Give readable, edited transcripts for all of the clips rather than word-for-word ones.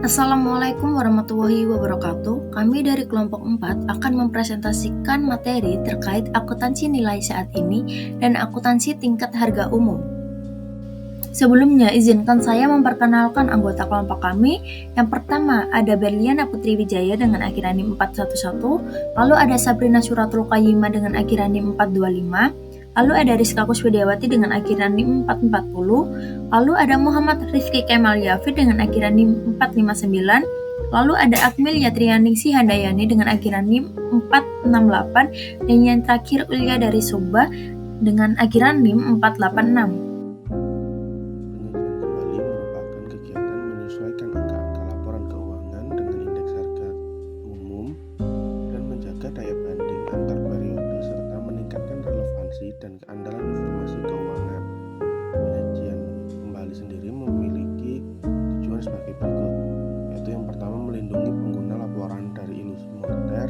Assalamualaikum warahmatullahi wabarakatuh. Kami dari kelompok 4 akan mempresentasikan materi terkait akuntansi nilai saat ini dan akuntansi tingkat harga umum. Sebelumnya, izinkan saya memperkenalkan anggota kelompok kami. Yang pertama, ada Berliana Putri Wijaya dengan akhiran NIM 411, lalu ada Sabrina Suratul Qayyimah dengan akhiran NIM 425, lalu ada Rizka Kuswediawati dengan akhiran NIM 440, lalu ada Muhammad Rifki Kemal Yafid dengan akhiran NIM 459, lalu ada Akmil Yatrianingsi Handayani dengan akhiran NIM 468, dan yang terakhir Ulya dari Sumba dengan akhiran NIM 486. Penyajian kembali merupakan kegiatan menyesuaikan angka-angka laporan keuangan dengan indeks harga umum dan menjaga daya banding antar periode serta meningkatkan relevansi dan keandalan informasi keuangan. Penyajian kembali sendiri memiliki tujuan sebagai berikut, yaitu yang pertama melindungi pengguna laporan dari ilusi moneter,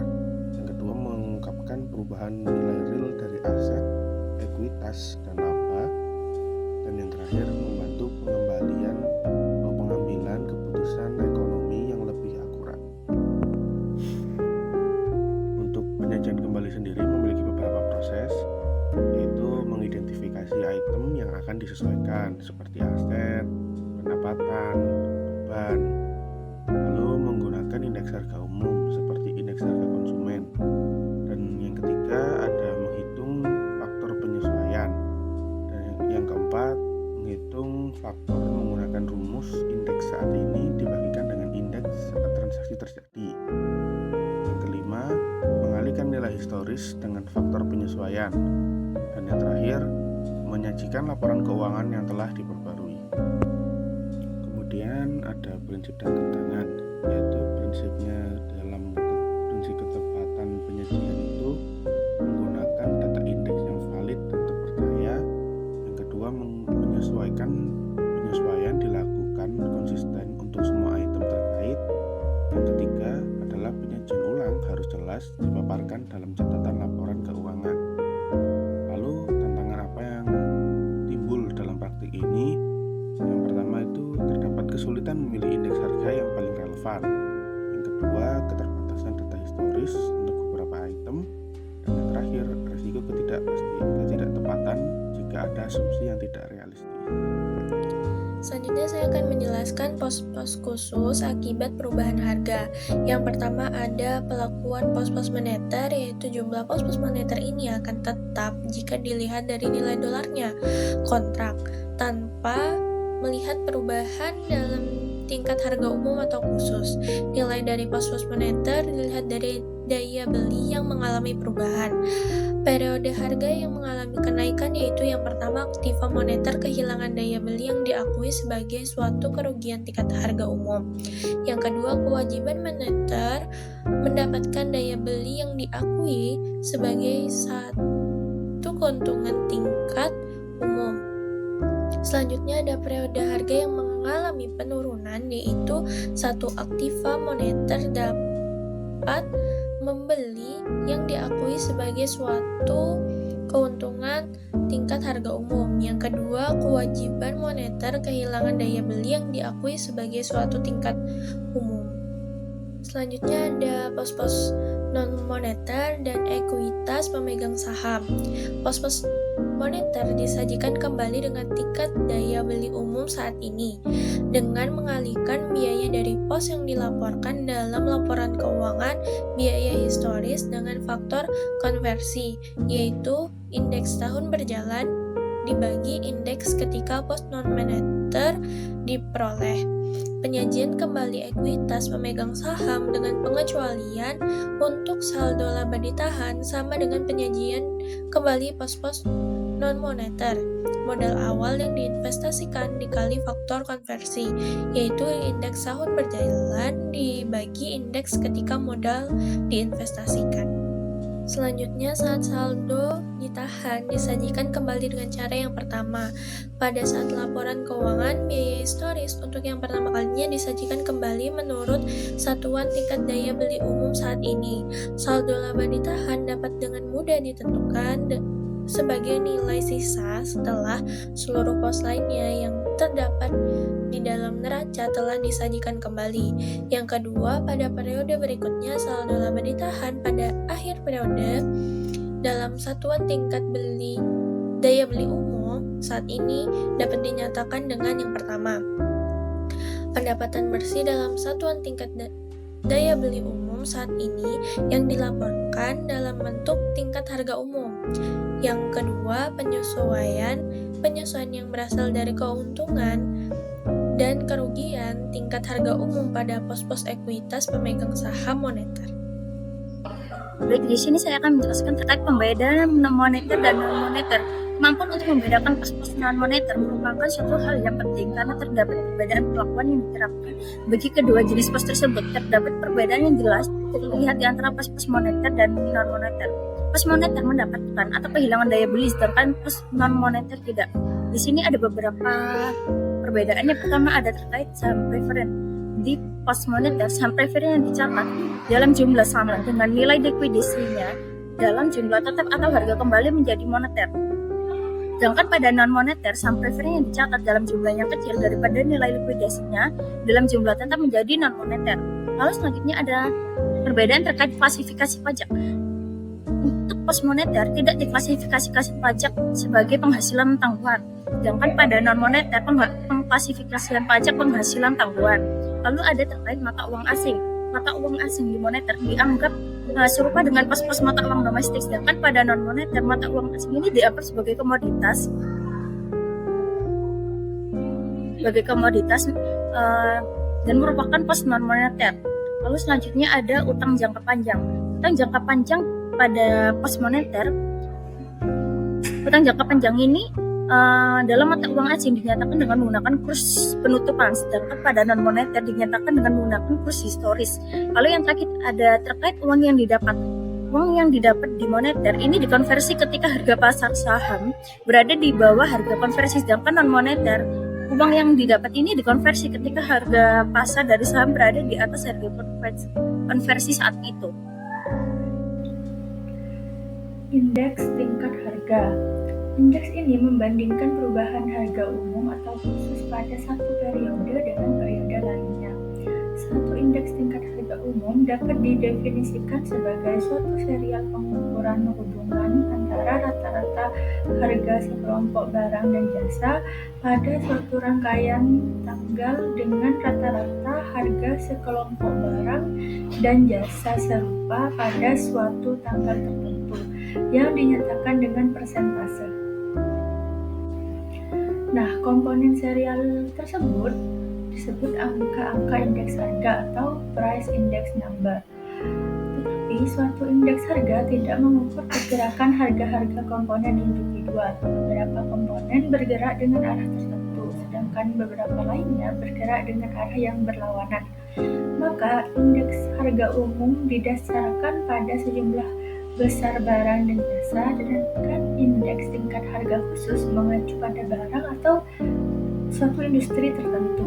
yang kedua mengungkapkan perubahan nilai real dari aset, ekuitas, dan laba, dan yang terakhir membantu pengambilan keputusan ekonomi yang lebih akurat. Untuk penyajian kembali sendiri memiliki beberapa proses, yaitu mengidentifikasi item yang akan disesuaikan seperti aset, pendapatan, beban, lalu menggunakan indeks harga umum seperti indeks harga konsumen, dan yang ketiga ada menghitung faktor penyesuaian, dan yang keempat menghitung faktor menggunakan rumus indeks saat ini dibagikan dengan indeks saat transaksi terjadi. Yang kelima, mengalihkan nilai historis dengan faktor penyesuaian. Dan yang terakhir, menyajikan laporan keuangan yang telah diperbarui. Kemudian ada prinsip dan tantangan, yaitu prinsip ketepatan penyajian itu menggunakan data indeks yang valid dan terpercaya. Yang kedua, penyesuaian dilakukan konsisten untuk semua item terkait. Yang ketiga adalah penyajian ulang harus jelas dipaparkan dalam catatan laporan keuangan. Lalu tantangan apa yang timbul dalam praktik ini? Yang pertama itu terdapat kesulitan memilih indeks harga yang paling relevan. Yang kedua, keterbatasan data historis untuk beberapa item. Dan yang terakhir, risiko ketidaktepatan jika ada asumsi yang tidak realistis. Selanjutnya saya akan menjelaskan pos-pos khusus akibat perubahan harga. Yang pertama ada pelakuan pos-pos moneter, yaitu jumlah pos-pos moneter ini akan tetap jika dilihat dari nilai dolarnya kontrak tanpa melihat perubahan dalam tingkat harga umum atau khusus. Nilai dari pos-pos moneter dilihat dari daya beli yang mengalami perubahan. Periode harga yang mengalami kenaikan yaitu yang pertama aktiva moneter kehilangan daya beli yang diakui sebagai suatu kerugian tingkat harga umum. Yang kedua, kewajiban moneter mendapatkan daya beli yang diakui sebagai satu keuntungan tingkat umum. Selanjutnya ada periode harga yang mengalami penurunan, yaitu satu aktiva moneter dapat membeli yang diakui sebagai suatu keuntungan tingkat harga umum. Yang kedua, kewajiban moneter kehilangan daya beli yang diakui sebagai suatu tingkat umum. Selanjutnya ada pos-pos non-moneter dan ekuitas pemegang saham. Pos-pos moneter disajikan kembali dengan tingkat daya beli umum saat ini dengan mengalihkan biaya dari pos yang dilaporkan dalam laporan keuangan biaya historis dengan faktor konversi, yaitu indeks tahun berjalan dibagi indeks ketika pos non-moneter diperoleh. Penyajian kembali ekuitas pemegang saham dengan pengecualian untuk saldo laba ditahan sama dengan penyajian kembali pos-pos non-moneter. Modal awal yang diinvestasikan dikali faktor konversi, yaitu indeks tahun berjalan dibagi indeks ketika modal diinvestasikan. Selanjutnya, saat saldo ditahan disajikan kembali dengan cara yang pertama. Pada saat laporan keuangan, biaya historis untuk yang pertama kalinya disajikan kembali menurut satuan tingkat daya beli umum saat ini. Saldo laba ditahan dapat dengan mudah ditentukan sebagai nilai sisa setelah seluruh pos lainnya yang terdapat di dalam neraca telah disajikan kembali. Yang kedua, pada periode berikutnya saldo laba ditahan pada akhir periode dalam satuan tingkat daya beli umum saat ini dapat dinyatakan dengan yang pertama. Pendapatan bersih dalam satuan tingkat daya beli umum saat ini yang dilaporkan dalam bentuk tingkat harga umum. Yang kedua, penyesuaian yang berasal dari keuntungan dan kerugian tingkat harga umum pada pos-pos ekuitas pemegang saham moneter. Baik, di sini saya akan menjelaskan terkait pembedaan moneter dan non-moneter. Kemampuan untuk membedakan pos-pos non-moneter merupakan suatu hal yang penting karena terdapat perbedaan perlakuan yang diterapkan bagi kedua jenis pos tersebut. Terdapat perbedaan yang jelas terlihat di antara pos-pos moneter dan non-moneter. Pos moneter mendapatkan atau kehilangan daya beli, sedangkan pos non-moneter tidak. Di sini ada beberapa perbedaan. Yang pertama ada terkait saham preferen. Di pos moneter, saham preferen yang dicatat dalam jumlah sama dengan nilai likuidasinya dalam jumlah tetap atau harga kembali menjadi moneter. Sedangkan pada non-moneter, saham preferen yang dicatat dalam jumlah yang kecil daripada nilai likuidasinya dalam jumlah tetap menjadi non-moneter. Lalu selanjutnya ada perbedaan terkait klasifikasi pajak. Untuk pos moneter tidak diklasifikasikan pajak sebagai penghasilan tanggungan, sedangkan pada non-moneter pengklasifikasian pajak penghasilan tanggungan. Lalu ada terkait mata uang asing. Mata uang asing di moneter dianggap serupa dengan pos-pos mata uang domestik, sedangkan pada non-moneter mata uang asing ini dianggap sebagai komoditas dan merupakan pos non-moneter. Lalu selanjutnya ada utang jangka panjang. Utang jangka panjang pada pos moneter, utang jangka panjang ini dalam mata uang asing dinyatakan dengan menggunakan kurs penutupan, sedangkan pada non moneter dinyatakan dengan menggunakan kurs historis. Lalu yang terakhir ada terkait uang yang didapat. Uang yang didapat di moneter ini dikonversi ketika harga pasar saham berada di bawah harga konversi, sedangkan non moneter uang yang didapat ini dikonversi ketika harga pasar dari saham berada di atas harga konversi saat itu. Indeks tingkat harga. Indeks ini membandingkan perubahan harga umum atau khusus pada satu periode dengan periode lainnya. Satu indeks tingkat harga umum dapat didefinisikan sebagai suatu serial pengukuran hubungan antara rata-rata harga sekelompok barang dan jasa pada suatu rangkaian tanggal dengan rata-rata harga sekelompok barang dan jasa serupa pada suatu tanggal tertentu yang dinyatakan dengan persentase. Nah, komponen serial tersebut disebut angka-angka indeks harga atau price index number. Tetapi suatu indeks harga tidak mengukur pergerakan harga-harga komponen individual. Beberapa komponen bergerak dengan arah tertentu, sedangkan beberapa lainnya bergerak dengan arah yang berlawanan. Maka indeks harga umum didasarkan pada sejumlah besar barang dan jasa, sedangkan indeks tingkat harga khusus mengacu pada barang atau suatu industri tertentu.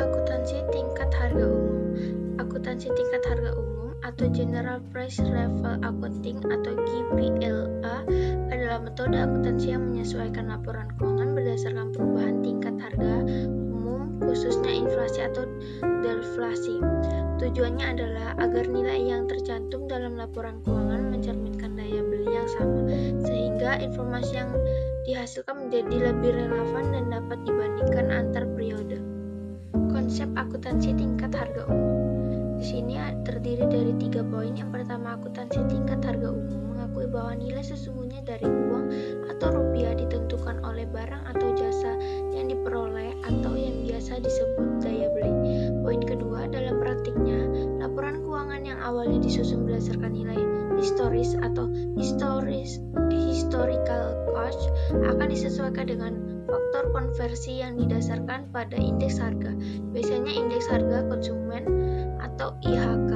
Akuntansi tingkat harga umum. Akuntansi tingkat harga umum atau General Price Level Accounting atau GPLA adalah metode akuntansi yang menyesuaikan laporan keuangan berdasarkan perubahan tingkat harga umum, khususnya inflasi atau deflasi. Tujuannya adalah agar nilai yang tercantum dalam laporan keuangan mencerminkan daya beli yang sama, sehingga informasi yang dihasilkan menjadi lebih relevan dan dapat dibandingkan antar periode. Konsep akuntansi tingkat harga umum. Di sini terdiri dari 3 poin. Yang pertama, akuntansi tingkat harga umum mengakui bahwa nilai sesungguhnya dari uang atau rupiah ditentukan oleh barang atau jasa yang diperoleh atau yang biasa disebut daya beli. Poin kedua, dalam praktiknya, laporan keuangan yang awalnya disusun berdasarkan nilai historis atau historical cost akan disesuaikan dengan faktor konversi yang didasarkan pada indeks harga, biasanya indeks harga konsumen atau IHK.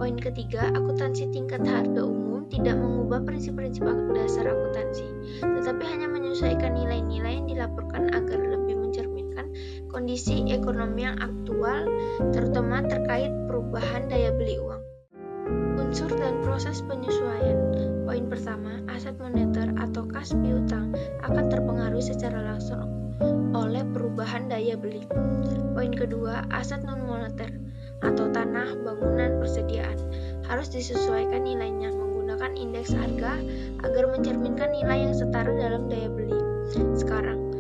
Poin ketiga, akuntansi tingkat harga umum tidak mengubah prinsip-prinsip dasar akuntansi, tetapi hanya menyesuaikan nilai-nilai yang dilaporkan agar lebih mencerminkan kondisi ekonomi yang aktual, terutama terkait perubahan daya beli uang. Unsur dan proses penyesuaian. Poin pertama, aset moneter atau kas piutang akan terpengaruh secara langsung oleh perubahan daya beli. Poin kedua, aset non-moneter atau tanah, bangunan, persediaan harus disesuaikan nilainya menggunakan indeks harga agar mencerminkan nilai yang setara dalam daya beli. Sekarang,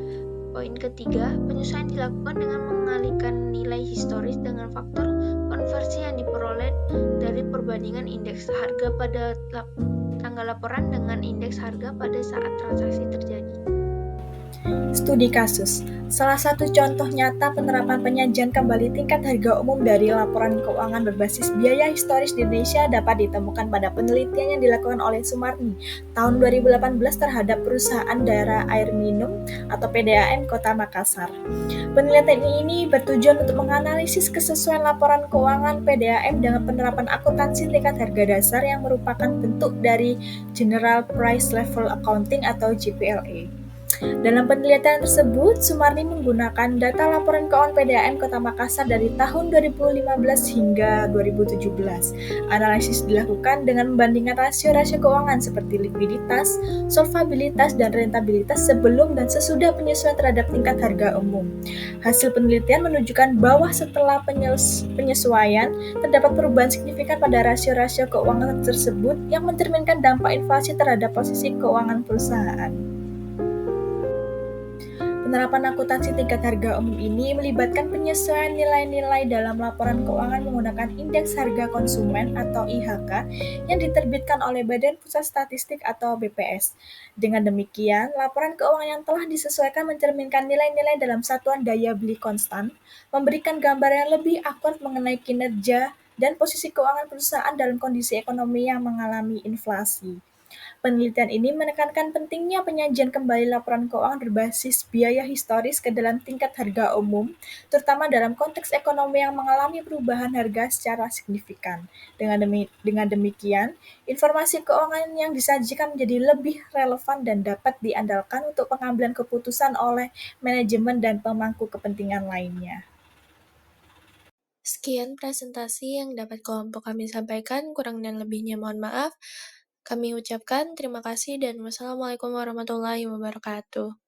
poin ketiga, penyesuaian dilakukan dengan mengalihkan nilai historis dengan faktor konversi yang diperoleh dari perbandingan indeks harga pada tanggal laporan dengan indeks harga pada saat transaksi terjadi. Studi kasus. Salah satu contoh nyata penerapan penyajian kembali tingkat harga umum dari laporan keuangan berbasis biaya historis di Indonesia dapat ditemukan pada penelitian yang dilakukan oleh Sumarni tahun 2018 terhadap perusahaan daerah air minum atau PDAM Kota Makassar. Penelitian ini bertujuan untuk menganalisis kesesuaian laporan keuangan PDAM dengan penerapan akuntansi tingkat harga dasar yang merupakan bentuk dari General Price Level Accounting atau GPLA. Dalam penelitian tersebut, Sumarni menggunakan data laporan keuangan PDAM Kota Makassar dari tahun 2015 hingga 2017. Analisis dilakukan dengan membandingkan rasio-rasio keuangan seperti likuiditas, solvabilitas, dan rentabilitas sebelum dan sesudah penyesuaian terhadap tingkat harga umum. Hasil penelitian menunjukkan bahwa setelah penyesuaian, terdapat perubahan signifikan pada rasio-rasio keuangan tersebut yang mencerminkan dampak inflasi terhadap posisi keuangan perusahaan. Penerapan akuntansi tingkat harga umum ini melibatkan penyesuaian nilai-nilai dalam laporan keuangan menggunakan Indeks Harga Konsumen atau IHK yang diterbitkan oleh Badan Pusat Statistik atau BPS. Dengan demikian, laporan keuangan yang telah disesuaikan mencerminkan nilai-nilai dalam satuan daya beli konstan, memberikan gambar yang lebih akurat mengenai kinerja dan posisi keuangan perusahaan dalam kondisi ekonomi yang mengalami inflasi. Penelitian ini menekankan pentingnya penyajian kembali laporan keuangan berbasis biaya historis ke dalam tingkat harga umum, terutama dalam konteks ekonomi yang mengalami perubahan harga secara signifikan. Dengan demikian, informasi keuangan yang disajikan menjadi lebih relevan dan dapat diandalkan untuk pengambilan keputusan oleh manajemen dan pemangku kepentingan lainnya. Sekian presentasi yang dapat kelompok kami sampaikan, kurang dan lebihnya mohon maaf. Kami ucapkan terima kasih dan wassalamualaikum warahmatullahi wabarakatuh.